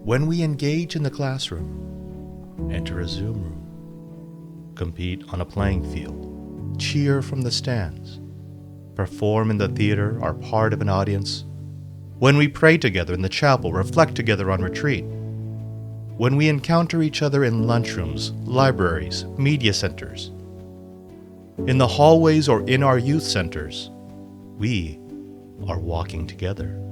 When we engage in the classroom, enter a Zoom room, compete on a playing field, cheer from the stands, perform in the theater, are part of an audience, when we pray together in the chapel, reflect together on retreat, when we encounter each other in lunchrooms, libraries, media centers, in the hallways or in our youth centers, we are walking together.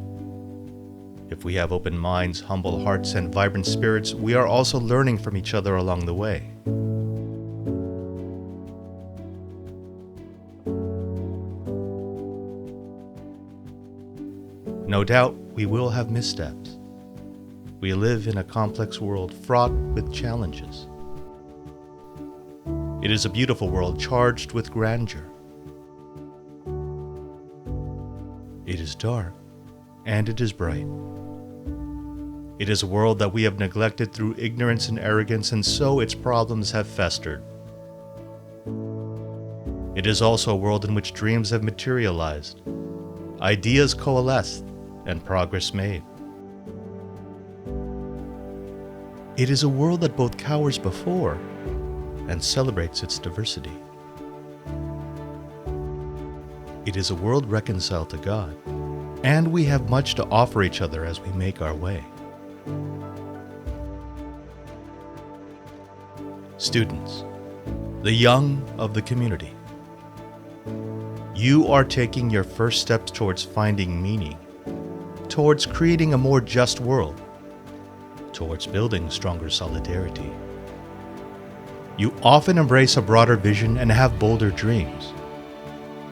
If we have open minds, humble hearts, and vibrant spirits, we are also learning from each other along the way. No doubt, we will have missteps. We live in a complex world fraught with challenges. It is a beautiful world charged with grandeur. It is dark, and it is bright. It is a world that we have neglected through ignorance and arrogance, and so its problems have festered. It is also a world in which dreams have materialized, ideas coalesced, and progress made. It is a world that both cowers before and celebrates its diversity. It is a world reconciled to God, and we have much to offer each other as we make our way. Students, the young of the community, you are taking your first steps towards finding meaning, towards creating a more just world, towards building stronger solidarity. You often embrace a broader vision and have bolder dreams.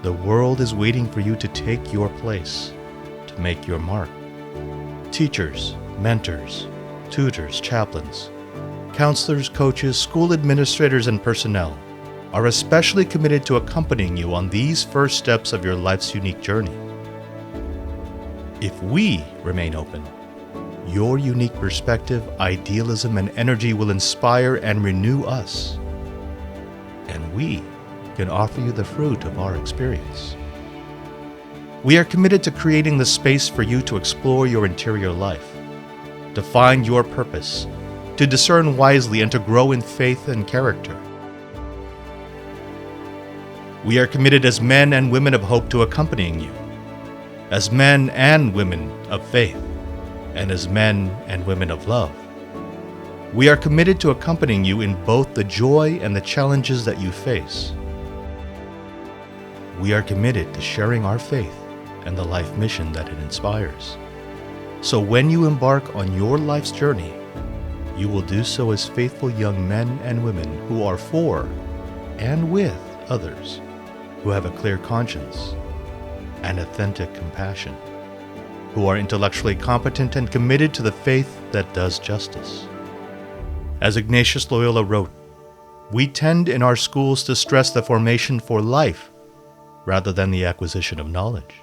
The world is waiting for you to take your place, to make your mark. Teachers, mentors, tutors, chaplains, counselors, coaches, school administrators, and personnel are especially committed to accompanying you on these first steps of your life's unique journey. If we remain open, your unique perspective, idealism, and energy will inspire and renew us, and we can offer you the fruit of our experience. We are committed to creating the space for you to explore your interior life, to find your purpose, to discern wisely, and to grow in faith and character. We are committed as men and women of hope to accompanying you, as men and women of faith, and as men and women of love. We are committed to accompanying you in both the joy and the challenges that you face. We are committed to sharing our faith and the life mission that it inspires. So when you embark on your life's journey, you will do so as faithful young men and women who are for and with others, who have a clear conscience and authentic compassion, who are intellectually competent and committed to the faith that does justice. As Ignatius Loyola wrote, we tend in our schools to stress the formation for life rather than the acquisition of knowledge.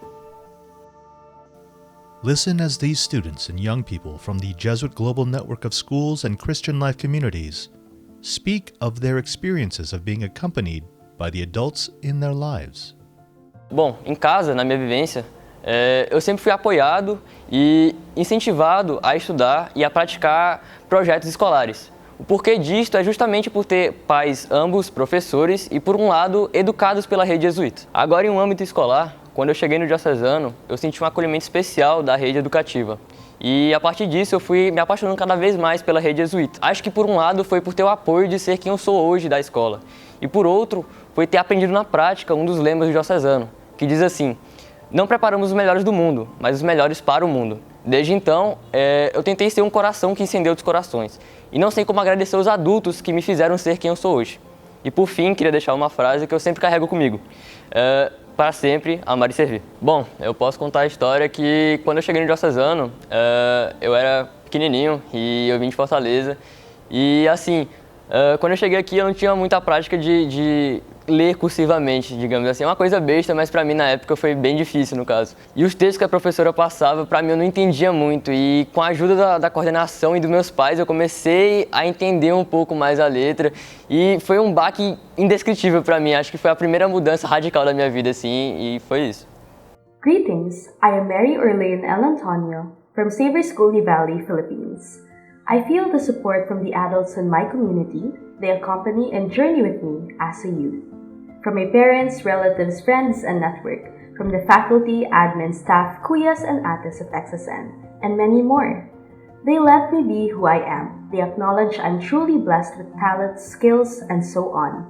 Listen as these students and young people from the Jesuit Global Network of Schools and Christian Life Communities speak of their experiences of being accompanied by the adults in their lives. Bom, em casa, na minha vivência, eu sempre fui apoiado e incentivado a estudar e a praticar projetos escolares. O porquê disto é justamente por ter pais ambos professores e, por um lado, educados pela rede jesuíta. Agora, em um âmbito escolar, quando eu cheguei no diocesano, eu senti um acolhimento especial da rede educativa. E a partir disso eu fui me apaixonando cada vez mais pela rede jesuíta. Acho que por um lado foi por ter o apoio de ser quem eu sou hoje da escola. E por outro, foi ter aprendido na prática um dos lemas do diocesano, que diz assim: não preparamos os melhores do mundo, mas os melhores para o mundo. Desde então, eu tentei ser um coração que incendeu os corações. E não sei como agradecer os adultos que me fizeram ser quem eu sou hoje. E por fim, queria deixar uma frase que eu sempre carrego comigo. Para sempre, amar e servir. Bom, eu posso contar a história que quando eu cheguei no diocesano, eu era pequenininho e eu vim de Fortaleza. E assim, quando eu cheguei aqui eu não tinha muita prática de ler cursivamente, digamos assim. É uma coisa besta, mas para mim na época foi bem difícil no caso. E os textos que a professora passava, para mim eu não entendia muito. E com a ajuda da coordenação e dos meus pais, eu comecei a entender um pouco mais a letra. E foi um baque indescritível para mim. Acho que foi a primeira mudança radical da minha vida, assim, e foi isso. Greetings, I am Mary Orlean L. Antonio from Savor School Valley, Philippines. I feel the support from the adults in my community. They accompany and journey with me as a youth. From my parents, relatives, friends, and network, from the faculty, admin, staff, kuyas, and ates of XSN, and many more. They let me be who I am. They acknowledge I'm truly blessed with talents, skills, and so on.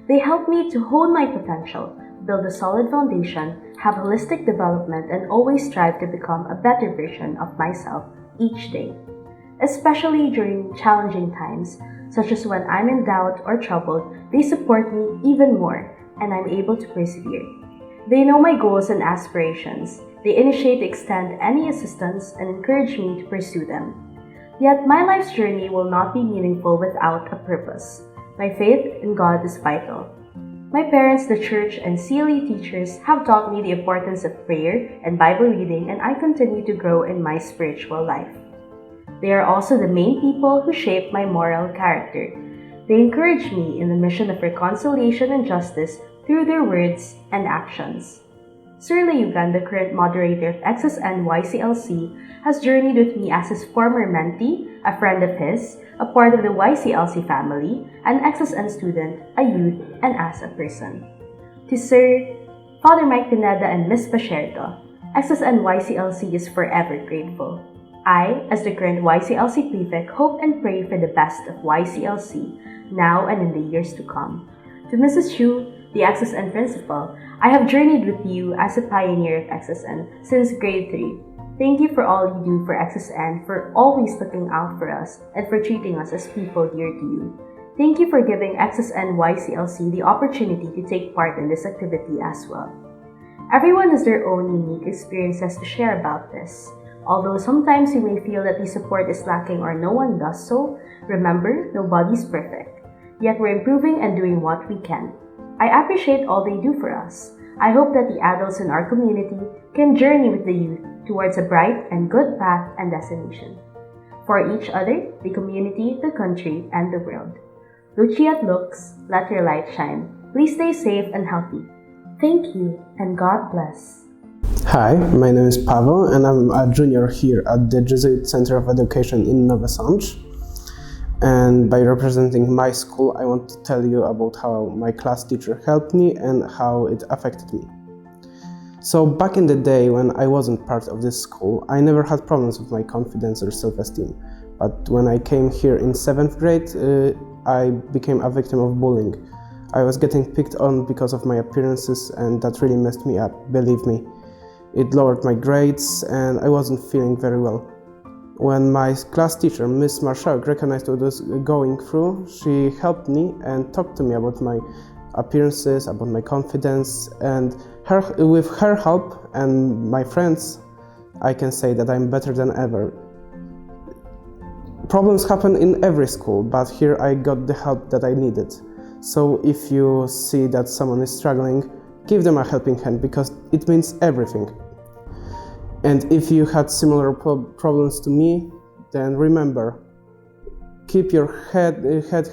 They help me to hone my potential, build a solid foundation, have holistic development, and always strive to become a better version of myself each day. Especially during challenging times, such as when I'm in doubt or troubled, they support me even more, and I'm able to persevere. They know my goals and aspirations. They initiate to extend any assistance and encourage me to pursue them. Yet my life's journey will not be meaningful without a purpose. My faith in God is vital. My parents, the church, and CLE teachers have taught me the importance of prayer and Bible reading, and I continue to grow in my spiritual life. They are also the main people who shape my moral character. They encourage me in the mission of reconciliation and justice through their words and actions. Sir Layugan, the current moderator of XSN YCLC, has journeyed with me as his former mentee, a friend of his, a part of the YCLC family, an XSN student, a youth, and as a person. To Sir Father Mike Pineda and Ms. Pacherto, XSN YCLC is forever grateful. I, as the current YCLC prefect, hope and pray for the best of YCLC, now and in the years to come. To Mrs. Chu, the XSN principal, I have journeyed with you as a pioneer of XSN since grade 3. Thank you for all you do for XSN, for always looking out for us, and for treating us as people dear to you. Thank you for giving XSN YCLC the opportunity to take part in this activity as well. Everyone has their own unique experiences to share about this. Although sometimes you may feel that the support is lacking or no one does so, remember, nobody's perfect. Yet we're improving and doing what we can. I appreciate all they do for us. I hope that the adults in our community can journey with the youth towards a bright and good path and destination. For each other, the community, the country, and the world. Luciat looks, let your light shine. Please stay safe and healthy. Thank you, and God bless. Hi, my name is Pavel, and I'm a junior here at the Jesuits Center of Education in Nowy Sącz. And by representing my school, I want to tell you about how my class teacher helped me and how it affected me. So back in the day when I wasn't part of this school, I never had problems with my confidence or self-esteem. But when I came here in 7th grade, I became a victim of bullying. I was getting picked on because of my appearances, and that really messed me up, believe me. It lowered my grades and I wasn't feeling very well. When my class teacher, Miss Marszałek, recognized what I was going through, she helped me and talked to me about my appearances, about my confidence, and with her help and my friends, I can say that I'm better than ever. Problems happen in every school, but here I got the help that I needed. So if you see that someone is struggling, give them a helping hand, because it means everything. And if you had similar problems to me, then remember, keep your head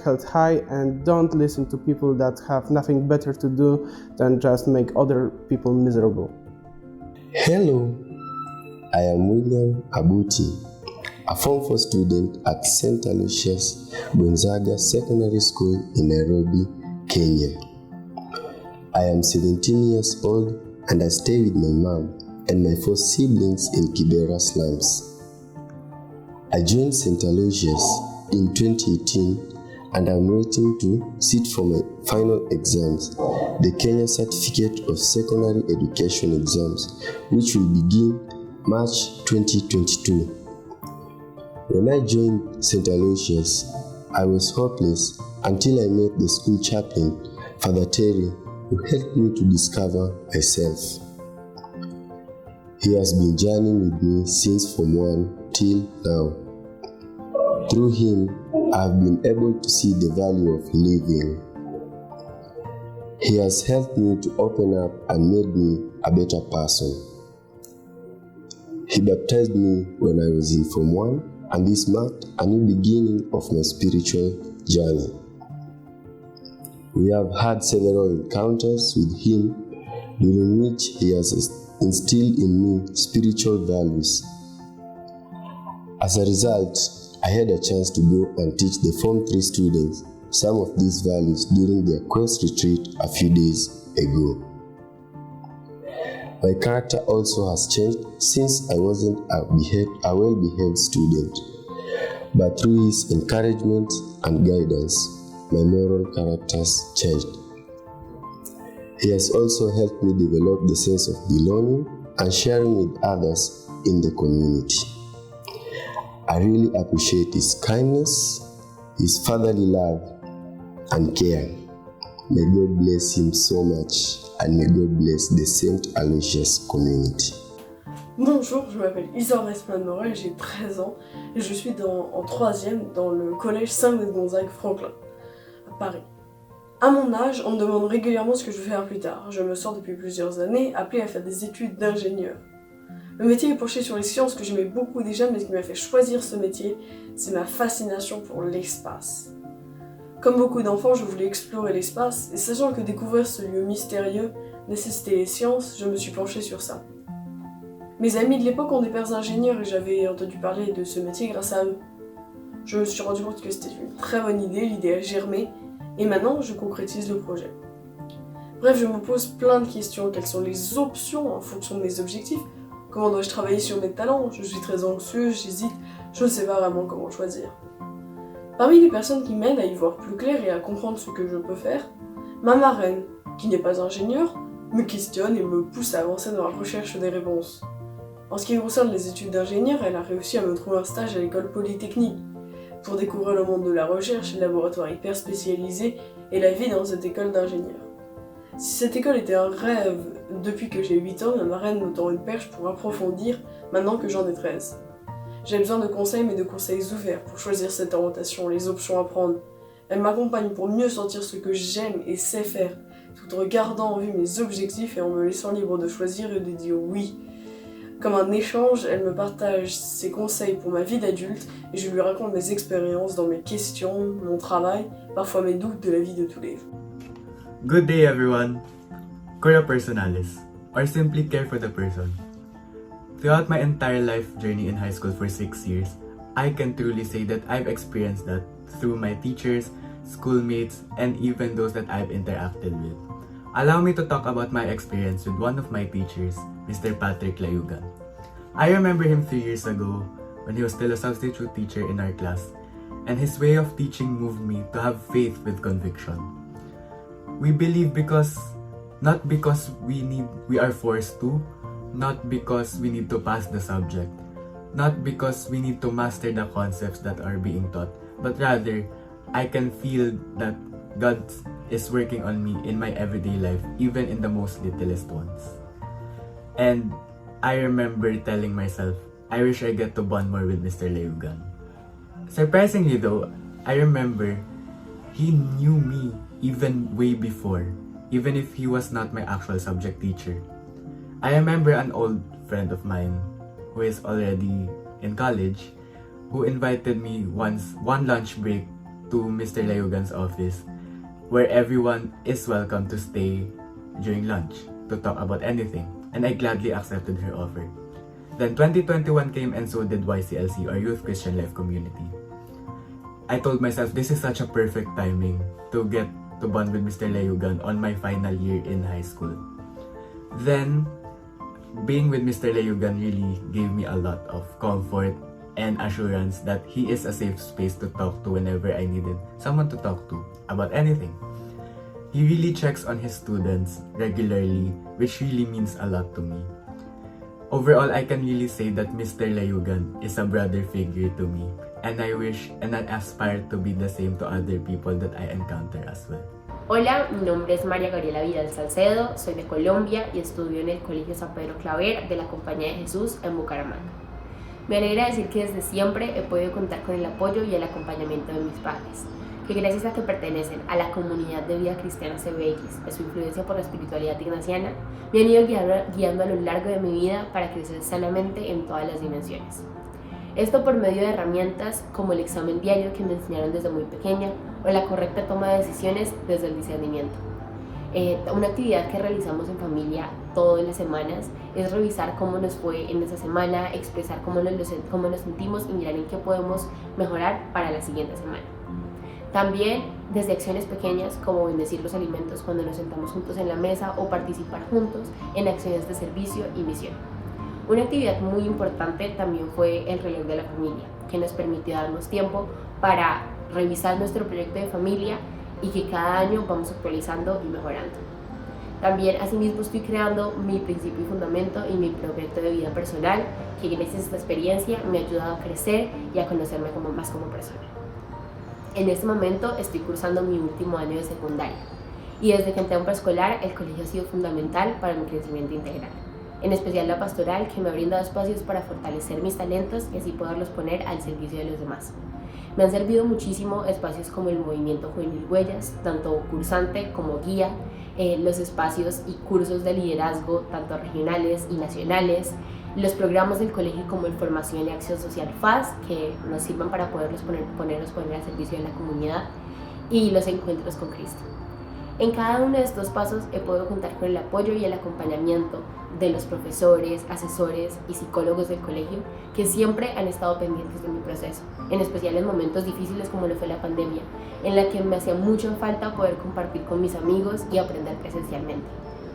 held high and don't listen to people that have nothing better to do than just make other people miserable. Hello, I am William Abuti, a Form 4 student at St. Aloysius Gonzaga Secondary School in Nairobi, Kenya. I am 17 years old and I stay with my mom and my 4 siblings in Kibera slums. I joined St. Aloysius in 2018 and I'm waiting to sit for my final exams, the Kenya Certificate of Secondary Education exams, which will begin March 2022. When I joined St. Aloysius, I was hopeless until I met the school chaplain, Father Terry, who helped me to discover myself. He has been journeying with me since Form 1 till now. Through him, I have been able to see the value of living. He has helped me to open up and made me a better person. He baptized me when I was in Form 1, and this marked a new beginning of my spiritual journey. We have had several encounters with him, during which he has instilled in me spiritual values. As a result, I I had a chance to go and teach the Form 3 students some of these values during their quest retreat a few days ago. My character also has changed since I wasn't a well-behaved student, but through his encouragement and guidance, my moral characters changed. He has also helped me develop the sense of belonging and sharing with others in the community. I really appreciate his kindness, his fatherly love, and care. May God bless him so much, and may God bless the St. Aloysius community. Bonjour, je m'appelle Isor Esman-Morel, j'ai 13 ans et je suis en 3e dans le collège Saint-Louis-de-Gonzague-Franklin, à Paris. À mon âge, on me demande régulièrement ce que je veux faire plus tard. Je me sens depuis plusieurs années appelée à faire des études d'ingénieur. Le métier est penché sur les sciences que j'aimais beaucoup déjà, mais ce qui m'a fait choisir ce métier, c'est ma fascination pour l'espace. Comme beaucoup d'enfants, je voulais explorer l'espace, et sachant que découvrir ce lieu mystérieux nécessitait les sciences, je me suis penchée sur ça. Mes amis de l'époque ont des pères ingénieurs et j'avais entendu parler de ce métier grâce à eux. Je me suis rendu compte que c'était une très bonne idée, l'idée a germé, et maintenant je concrétise le projet. Bref, je me pose plein de questions. Quelles sont les options en fonction de mes objectifs? Comment dois-je travailler sur mes talents? Je suis très anxieuse, j'hésite, je ne sais pas vraiment comment choisir. Parmi les personnes qui m'aident à y voir plus clair et à comprendre ce que je peux faire, ma marraine, qui n'est pas ingénieure, me questionne et me pousse à avancer dans la recherche des réponses. En ce qui concerne les études d'ingénieur, elle a réussi à me trouver un stage à l'école polytechnique pour découvrir le monde de la recherche, les laboratoires hyper spécialisés et la vie dans cette école d'ingénieur. Si cette école était un rêve depuis que j'ai 8 ans, ma marraine me tend une perche pour approfondir maintenant que j'en ai 13. J'ai besoin de conseils, mais de conseils ouverts pour choisir cette orientation, les options à prendre. Elle m'accompagne pour mieux sentir ce que j'aime et sais faire, tout en regardant en vue mes objectifs et en me laissant libre de choisir et de dire oui. Comme un échange, elle me partage ses conseils pour ma vie d'adulte et je lui raconte mes expériences dans mes questions, mon travail, parfois mes doutes de la vie de tous les jours. Good day everyone! Cora personalis, or simply care for the person. Throughout my entire life journey in high school for 6 years, I can truly say that I've experienced that through my teachers, schoolmates, and even those that I've interacted with. Allow me to talk about my experience with one of my teachers, Mr. Patrick Layugan. I remember him 3 years ago when he was still a substitute teacher in our class, and his way of teaching moved me to have faith with conviction. We believe not because we are forced to, not because we need to pass the subject, not because we need to master the concepts that are being taught, but rather, I can feel that God is working on me in my everyday life, even in the most littlest ones. And I remember telling myself, I wish I get to bond more with Mr. Layugan. Surprisingly though, I remember he knew me even way before, even if he was not my actual subject teacher. I remember an old friend of mine who is already in college who invited me one lunch break to Mr. Layugan's office where everyone is welcome to stay during lunch to talk about anything, and I gladly accepted her offer. Then 2021 came and so did YCLC, or Youth Christian Life Community. I told myself this is such a perfect timing to get to bond with Mr. Layugan on my final year in high school. Then, being with Mr. Layugan really gave me a lot of comfort and assurance that he is a safe space to talk to whenever I needed someone to talk to about anything. He really checks on his students regularly, which really means a lot to me. Overall, I can really say that Mr. Layugan is a brother figure to me, and I wish and I aspire to be the same to other people that I encounter as well. Hola, mi nombre es María Gabriela Vidal Salcedo, soy de Colombia y estudio en el Colegio San Pedro Claver de la Compañía de Jesús en Bucaramanga. Me alegra decir que desde siempre he podido contar con el apoyo y el acompañamiento de mis padres, que gracias a que pertenecen a la comunidad de vida cristiana CBX, a su influencia por la espiritualidad ignaciana, me han ido guiando a lo largo de mi vida para crecer sanamente en todas las dimensiones. Esto por medio de herramientas como el examen diario que me enseñaron desde muy pequeña o la correcta toma de decisiones desde el discernimiento. Una actividad que realizamos en familia todas las semanas es revisar cómo nos fue en esa semana, expresar cómo nos sentimos y mirar en qué podemos mejorar para la siguiente semana. También desde acciones pequeñas como bendecir los alimentos cuando nos sentamos juntos en la mesa o participar juntos en acciones de servicio y misión. Una actividad muy importante también fue el reloj de la familia, que nos permitió darnos tiempo para revisar nuestro proyecto de familia y que cada año vamos actualizando y mejorando. También asimismo estoy creando mi principio y fundamento y mi proyecto de vida personal, que gracias a esta experiencia me ha ayudado a crecer y a conocerme más como persona. En este momento estoy cursando mi último año de secundaria y desde que entré a un preescolar el colegio ha sido fundamental para mi crecimiento integral, en especial la pastoral, que me ha brindado espacios para fortalecer mis talentos y así poderlos poner al servicio de los demás. Me han servido muchísimo espacios como el movimiento juvenil Huellas, tanto cursante como guía, los espacios y cursos de liderazgo, tanto regionales y nacionales, los programas del colegio como el Formación y Acción Social FAS, que nos sirvan para ponerlos al servicio de la comunidad, y los encuentros con Cristo. En cada uno de estos pasos he podido contar con el apoyo y el acompañamiento de los profesores, asesores y psicólogos del colegio que siempre han estado pendientes de mi proceso, en especial en momentos difíciles como lo fue la pandemia, en la que me hacía mucha falta poder compartir con mis amigos y aprender presencialmente.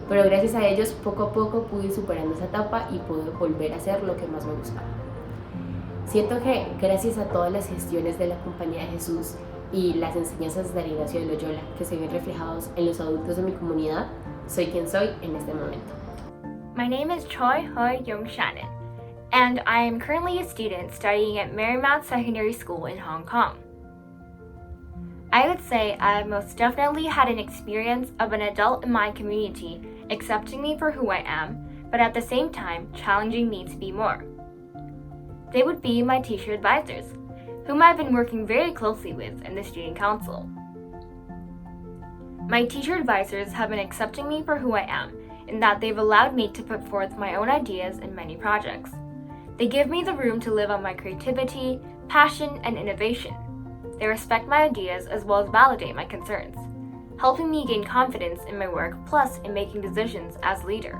Pero gracias a ellos poco a poco pude ir superando esa etapa y pude volver a hacer lo que más me gustaba. Siento que gracias a todas las gestiones de la Compañía de Jesús y las enseñanzas de Ignacio de Loyola que se ven reflejados en los adultos de mi comunidad, soy quien soy en este momento. My name is Choi Hoi Young Shannon, and I am currently a student studying at Marymount Secondary School in Hong Kong. I would say I have most definitely had an experience of an adult in my community accepting me for who I am, but at the same time challenging me to be more. They would be my teacher advisors, whom I've been working very closely with in the Student Council. My teacher advisors have been accepting me for who I am, in that they've allowed me to put forth my own ideas in many projects. They give me the room to live on my creativity, passion, and innovation. They respect my ideas as well as validate my concerns, helping me gain confidence in my work plus in making decisions as leader.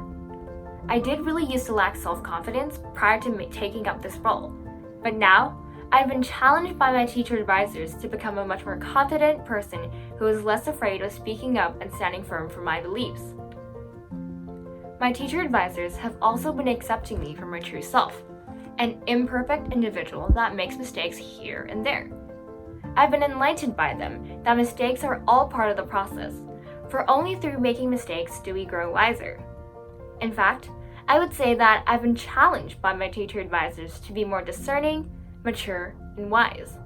I did really used to lack self-confidence prior to taking up this role, but now I've been challenged by my teacher advisors to become a much more confident person who is less afraid of speaking up and standing firm for my beliefs. My teacher advisors have also been accepting me for my true self, an imperfect individual that makes mistakes here and there. I've been enlightened by them that mistakes are all part of the process, for only through making mistakes do we grow wiser. In fact, I would say that I've been challenged by my teacher advisors to be more discerning, mature, and wise.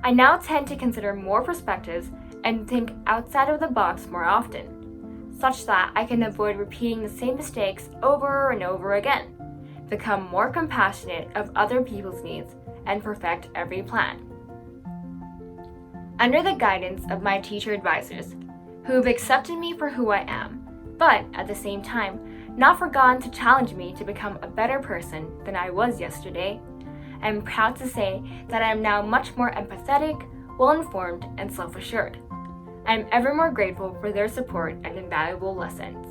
I now tend to consider more perspectives and think outside of the box more often, such that I can avoid repeating the same mistakes over and over again, become more compassionate of other people's needs, and perfect every plan. Under the guidance of my teacher advisors, who have accepted me for who I am, but at the same time, not forgotten to challenge me to become a better person than I was yesterday, I'm proud to say that I am now much more empathetic, well-informed, and self-assured. I am ever more grateful for their support and invaluable lessons.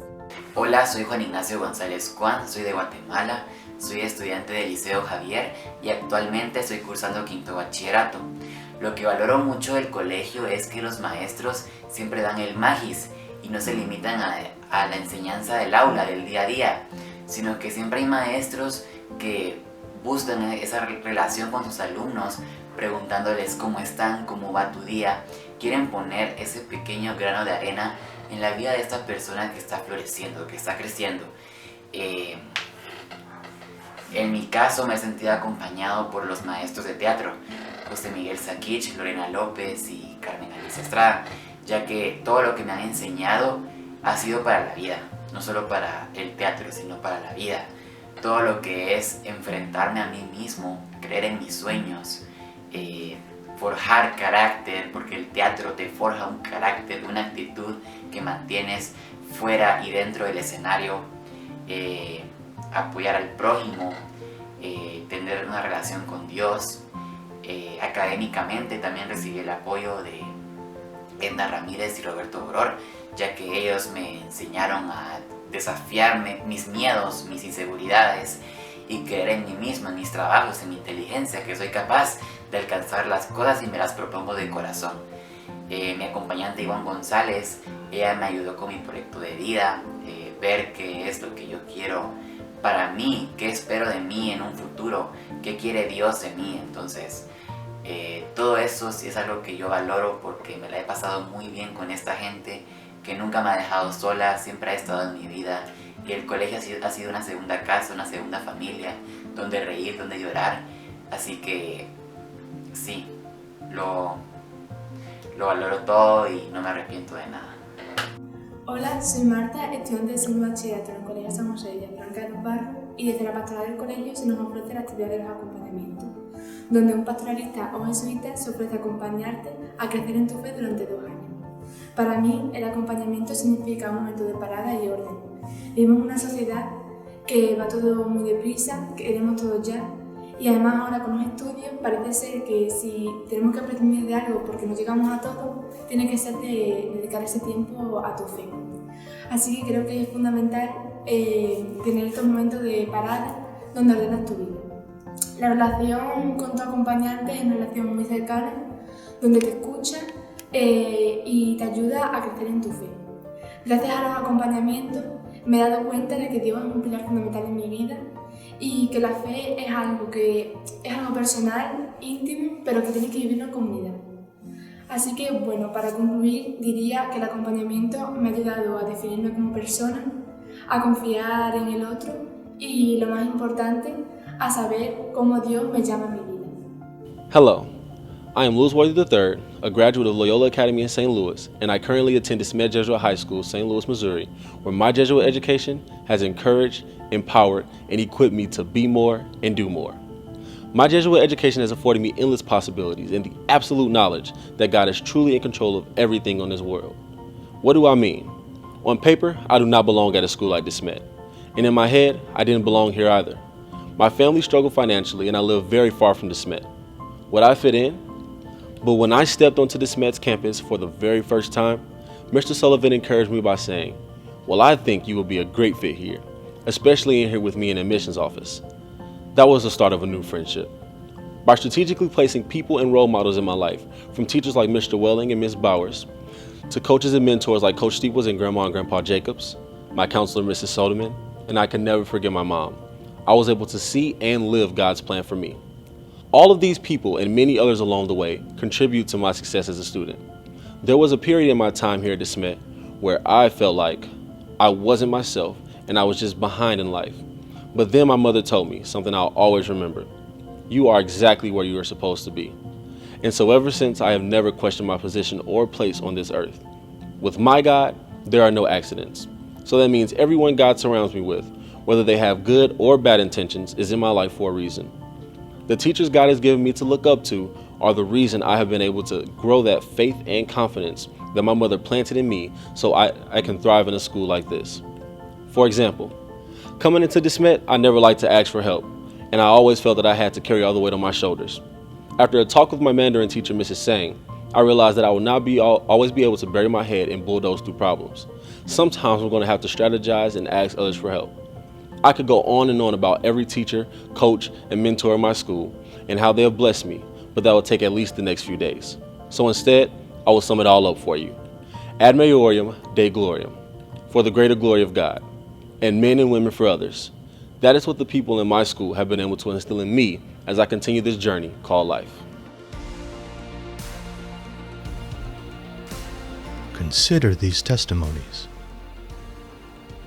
Hola, soy Juan Ignacio González Juan, soy de Guatemala, soy estudiante del Liceo Javier y actualmente estoy cursando quinto bachillerato. Lo que valoro mucho del colegio es que los maestros siempre dan el magis y no se limitan a la enseñanza del aula, del día a día, sino que siempre hay maestros que buscan esa relación con sus alumnos, preguntándoles cómo están, cómo va tu día. Quieren poner ese pequeño grano de arena en la vida de esta persona que está floreciendo, que está creciendo. En mi caso me he sentido acompañado por los maestros de teatro, José Miguel Saquich, Lorena López y Carmen Alicia Estrada, ya que todo lo que me han enseñado ha sido para la vida, no solo para el teatro, sino para la vida. Todo lo que es enfrentarme a mí mismo, creer en mis sueños, forjar carácter, porque el teatro te forja un carácter, una actitud que mantienes fuera y dentro del escenario, apoyar al prójimo, tener una relación con Dios. Académicamente también recibí el apoyo Edna Ramírez y Roberto Boror, ya que ellos me enseñaron a desafiarme mis miedos, mis inseguridades y creer en mí mismo, en mis trabajos, en mi inteligencia, que soy capaz de alcanzar las cosas y me las propongo de corazón. Mi acompañante Iván González, ella me ayudó con mi proyecto de vida, ver qué es lo que yo quiero para mí, qué espero de mí en un futuro, qué quiere Dios de mí. Entonces, todo eso sí es algo que yo valoro porque me la he pasado muy bien con esta gente que nunca me ha dejado sola, siempre ha estado en mi vida. Y el colegio ha sido una segunda casa, una segunda familia, donde reír, donde llorar. Así que sí, lo valoro todo y no me arrepiento de nada. Hola, soy Marta, estudiante de segundo bachillerato en el Colegio San José de Blanca de los Barros, y desde la pastoral del colegio se nos ofrece la actividad de los acompañamientos, donde un pastoralista o jesuita se ofrece acompañarte a crecer en tu fe durante 2 años. Para mí, el acompañamiento significa un momento de parada y orden. Vivimos en una sociedad que va todo muy deprisa, que queremos todo ya, y además ahora con los estudios parece ser que si tenemos que prescindir de algo porque no llegamos a todo, tiene que ser de dedicar ese tiempo a tu fe. Así que creo que es fundamental tener estos momentos de parada donde ordenas tu vida. La relación con tu acompañante es una relación muy cercana, donde te escucha y te ayuda a crecer en tu fe. Gracias a los acompañamientos me he dado cuenta de que Dios es un pilar fundamental en mi vida y que la fe es algo personal, íntimo, pero que tienes que vivirlo con vida. Así que, bueno, para concluir, diría que el acompañamiento me ha ayudado a definirme como persona, a confiar en el otro y, lo más importante, a saber cómo Dios me llama a mi vida. Hello, I am Louis Worthy III, a graduate of Loyola Academy in St. Louis, and I currently attend DeSmet Jesuit High School, St. Louis, Missouri, where my Jesuit education has encouraged, empowered, and equipped me to be more and do more. My Jesuit education has afforded me endless possibilities and the absolute knowledge that God is truly in control of everything on this world. What do I mean? On paper, I do not belong at a school like DeSmet, and in my head, I didn't belong here either. My family struggled financially and I live very far from DeSmet. Would I fit in? But when I stepped onto DeSmet's campus for the very first time, Mr. Sullivan encouraged me by saying, "Well, I think you will be a great fit here, especially in here with me in the admissions office." That was the start of a new friendship. By strategically placing people and role models in my life, from teachers like Mr. Welling and Ms. Bowers, to coaches and mentors like Coach Steeples and Grandma and Grandpa Jacobs, my counselor Mrs. Soderman, and I can never forget my mom, I was able to see and live God's plan for me. All of these people and many others along the way contribute to my success as a student. There was a period in my time here at DeSmet where I felt like I wasn't myself and I was just behind in life. But then my mother told me something I'll always remember. You are exactly where you are supposed to be. And so ever since, I have never questioned my position or place on this earth. With my God, there are no accidents. So that means everyone God surrounds me with, whether they have good or bad intentions, is in my life for a reason. The teachers God has given me to look up to are the reason I have been able to grow that faith and confidence that my mother planted in me so I can thrive in a school like this. For example, coming into DeSmet, I never liked to ask for help, and I always felt that I had to carry all the weight on my shoulders. After a talk with my Mandarin teacher, Mrs. Sang, I realized that I will not always be able to bury my head and bulldoze through problems. Sometimes I'm going to have to strategize and ask others for help. I could go on and on about every teacher, coach, and mentor in my school and how they have blessed me, but that would take at least the next few days. So instead, I will sum it all up for you. Ad maiorem Dei gloriam, for the greater glory of God, and men and women for others. That is what the people in my school have been able to instill in me as I continue this journey called life. Consider these testimonies.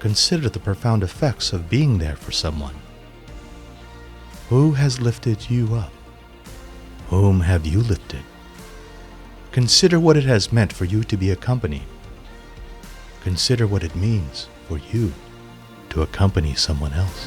Consider the profound effects of being there for someone. Who has lifted you up? Whom have you lifted? Consider what it has meant for you to be accompanied. Consider what it means for you to accompany someone else.